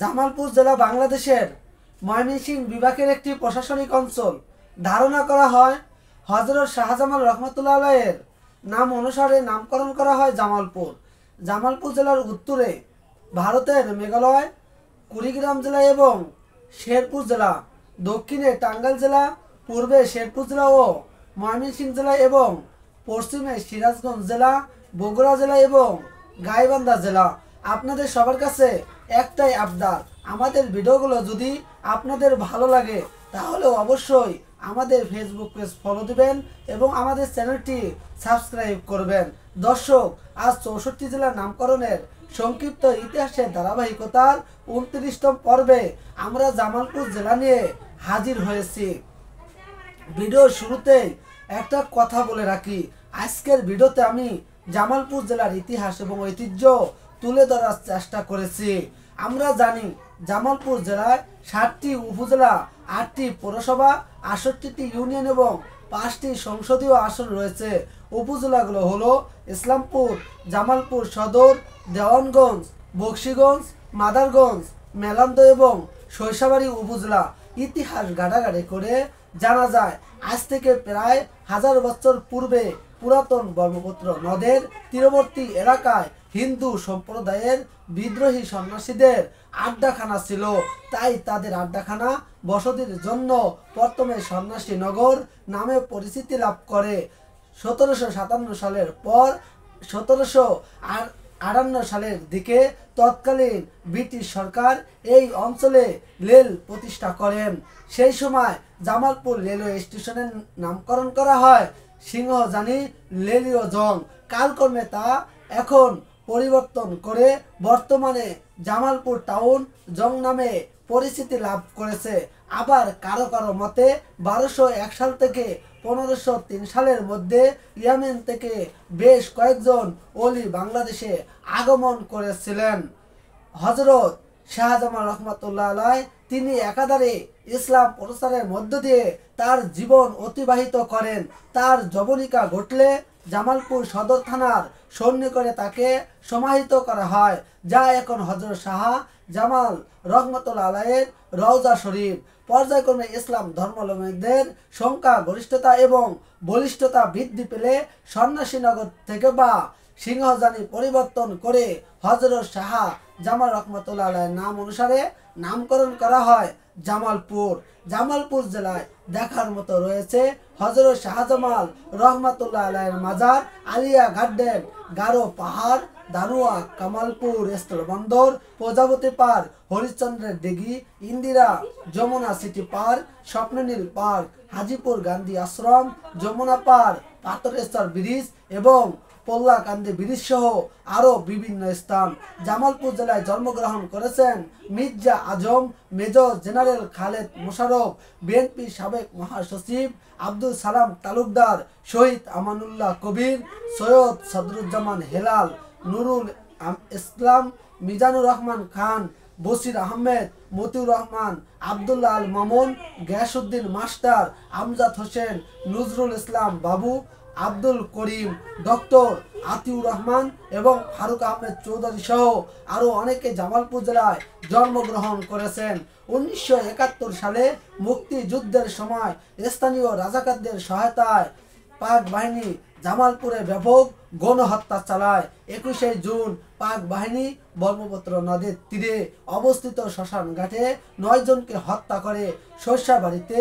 জামালপুর জেলা বাংলাদেশের ময়মনসিংহ বিভাগের একটি প্রশাসনিক অঞ্চল। ধারণা করা হয় হযরত শাহজামাল রহমতুল্লাহ আলাইহির নাম অনুসারে নামকরণ করা হয় জামালপুর। জামালপুর জেলার উত্তরে ভারতের মেঘালয়, কুড়িগ্রাম জেলা এবং শেরপুর জেলা, দক্ষিণে টাঙ্গাইল জেলা, পূর্বে শেরপুর জেলা ও ময়মনসিংহ জেলা এবং পশ্চিমে সিরাজগঞ্জ জেলা, বগুড়া জেলা এবং গাইবান্ধা জেলা। আপনাদের সবার কাছে একটাই আবদার, আমাদের ভিডিওগুলো যদি আপনাদের ভালো লাগে তাহলে অবশ্যই আমাদের ফেসবুক পেজ ফলো দিবেন এবং আমাদের চ্যানেলটি সাবস্ক্রাইব করবেন। দর্শক, আজ 64 জেলার নামকরণের সংক্ষিপ্ত ইতিহাসের ধারাবাহিকতার 29তম পর্বে আমরা জামালপুর জেলা নিয়ে হাজির হয়েছি। ভিডিওর শুরুতেই একটা কথা বলে রাখি, আজকের ভিডিওতে আমি জামালপুর জেলার ইতিহাস এবং ঐতিহ্য তুলে ধরার চেষ্টা করেছি। আমরা জানি জামালপুর জেলায় 7টি উপজেলা, 8টি পৌরসভা, 68টি ইউনিয়ন এবং 5টি সংসদীয় আসন রয়েছে। উপজেলাগুলো হলো ইসলামপুর, জামালপুর সদর, দেওয়ানগঞ্জ, বকশীগঞ্জ, মাদারগঞ্জ, মেলান্দ এবং সরিষাবাড়ি উপজেলা। ইতিহাস ঘাটাঘাটি করে জানা যায় আজ থেকে প্রায় 1000 বছর পূর্বে পুরাতন ব্রহ্মপুত্র নদের তীরবর্তী এলাকায় হিন্দু সম্প্রদায়ের বিদ্রোহী সন্ন্যাসীদের আড্ডাখানা ছিল। তাই তাদের আড্ডাখানা বসতির জন্য প্রথমে সন্ন্যাসী নগর নামে পরিচিতি লাভ করে। 1757 সালের পর 1758 সালের দিকে তৎকালীন ব্রিটিশ সরকার এই অঞ্চলে রেল প্রতিষ্ঠা করেন। সেই সময় জামালপুর রেলওয়ে স্টেশনের নামকরণ করা হয় সিংহজানি রেলীয় জং। কালক্রমে তা এখন পরিবর্তন করে বর্তমানে জামালপুর টাউন জং নামে পরিচিতি লাভ করেছে। আবার কারো কারো মতে 1201 সাল থেকে 1503 সালের মধ্যে ইয়েমেন থেকে বেশ কয়েকজন ওলি বাংলাদেশে আগমন করেছিলেন। হযরত শাহজামাল রহমতুল্লাহ আলাইহি তিনি একাধারে ইসলাম প্রচারের মধ্য দিয়ে তার জীবন অতিবাহিত করেন। তার যবনিকা ঘটলে জামালপুর সদর থানার সন্নিকটে তাকে সমাহিত করা হয়, যা এখন হযরত শাহ জামাল রহমতুল্লাহ আলাইহির রওজা শরীফ। পর্যায়ক্রমে ইসলাম ধর্মাবলম্বীদের সংখ্যা গরিষ্ঠতা এবং বলিষ্ঠতা বৃদ্ধি পেলে সন্ন্যাসীনগর থেকে বা সিংহজানি পরিবর্তন করে হযরত শাহ জামাল রহমতুল্লাহ আলাইহির নাম অনুসারে নামকরণ করা হয় জামালপুর। জামালপুর জেলায় দেখার মতো রয়েছে হযরত শাহজামাল রহমতুল্লাহ আলাইহির মাজার, আলিয়া গার্ডেন, গারো পাহাড়, দানুয়া, কামালপুর স্থলবন্দর, প্রজাপতি পার্ক, হরিশ্চন্দ্রের দিঘি, Indira Jamuna city park, Swapnanil park, Hajipur Gandhi আশ্রম, যমুনা পার্ক, পাথরেশ্বর ব্রিজ এবং পল্লাকান্দি ব্রিজ সহ আরও বিভিন্ন স্থান। জামালপুর জেলায় জন্মগ্রহণ করেছেন Mirza Azam, major general Khaled Mosharraf, BNP সাবেক মহাসচিব আব্দুল সালাম তালুকদার, শহীদ আমানুল্লাহ কবির, সৈয়দ সদরুজ্জামান হেলাল, নুরুল ইসলাম, মিজানুর রহমান খান, বশির আহমেদ, মতিউর রহমান, আবদুল্লাহ আল মামুন, গিয়াসউদ্দিন মাস্টার, আমজাদ হোসেন, নজরুল ইসলাম বাবু, আব্দুল করিম, ডক্টর আতিউর রহমান এবং ফারুক আহমেদ চৌধুরী সহ আরও অনেকে জামালপুর জেলায় জন্মগ্রহণ করেছেন। 1971 সালে মুক্তিযুদ্ধের সময় স্থানীয় রাজাকারদের সহায়তায় পাক বাহিনী জামালপুরে ব্যাপক গণহত্যা চালায়। 21শে জুন পাক বাহিনী ব্রহ্মপুত্র নদের তীরে অবস্থিত শ্মশান ঘাটে 9 জনকে হত্যা করে। সরিষাবাড়িতে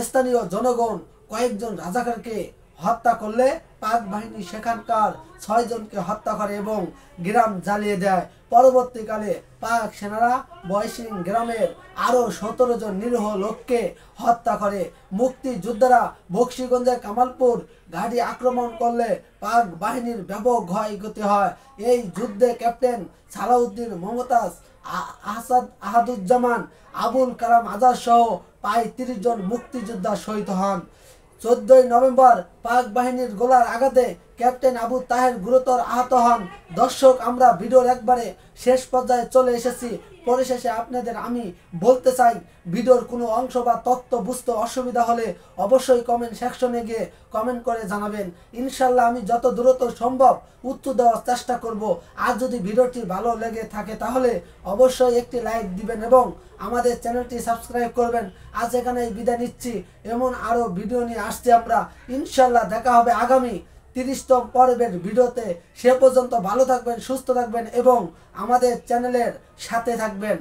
স্থানীয় জনগণ কয়েকজন রাজাকারকে হত্যা করলে পাক বাহিনী সেখানকার 6 জনকে হত্যা করে এবং গ্রাম জ্বালিয়ে দেয়। পরবর্তীকালে পাক সেনারা বয়সিং গ্রামের আরও 17 জন নিরীহ লোককে হত্যা করে। মুক্তিযোদ্ধারা বকশীগঞ্জের কামালপুর ঘাঁটি আক্রমণ করলে পাক বাহিনীর ব্যাপক ক্ষয়ক্ষতি হয়। এই যুদ্ধে ক্যাপ্টেন সালাউদ্দিন, মমতাজ, আহাদুজ্জামান, আবুল কালাম আজাদ সহ প্রায় 30 জন মুক্তিযোদ্ধা শহীদ হন। 14 নভেম্বর পাক বাহিনীর গোলার আঘাতে ক্যাপ্টেন আবু তাহের গুরুতর আহত হন। দর্শক, আমরা ভিডিওর একবারে শেষ পর্যায়ে চলে এসেছি। পরিশেষে আপনাদের আমি বলতে চাই, ভিডিওর কোনো অংশ বা তথ্য বুঝতে অসুবিধা হলে অবশ্যই কমেন্ট সেকশনে গিয়ে কমেন্ট করে জানাবেন। ইনশাল্লাহ আমি যত দ্রুত সম্ভব উত্তর দেওয়ার চেষ্টা করব। আর যদি ভিডিওটি ভালো লেগে থাকে তাহলে অবশ্যই একটি লাইক দিবেন এবং আমাদের চ্যানেলটি সাবস্ক্রাইব করবেন। আজ এখানেই বিদায় নিচ্ছি। এমন আরও ভিডিও নিয়ে আসছি আমরা। ইনশাল্লাহ দেখা হবে আগামী 30তম পর্বের ভিডিওতে। সে পর্যন্ত ভালো থাকবেন, সুস্থ থাকবেন এবং আমাদের চ্যানেলের সাথে থাকবেন।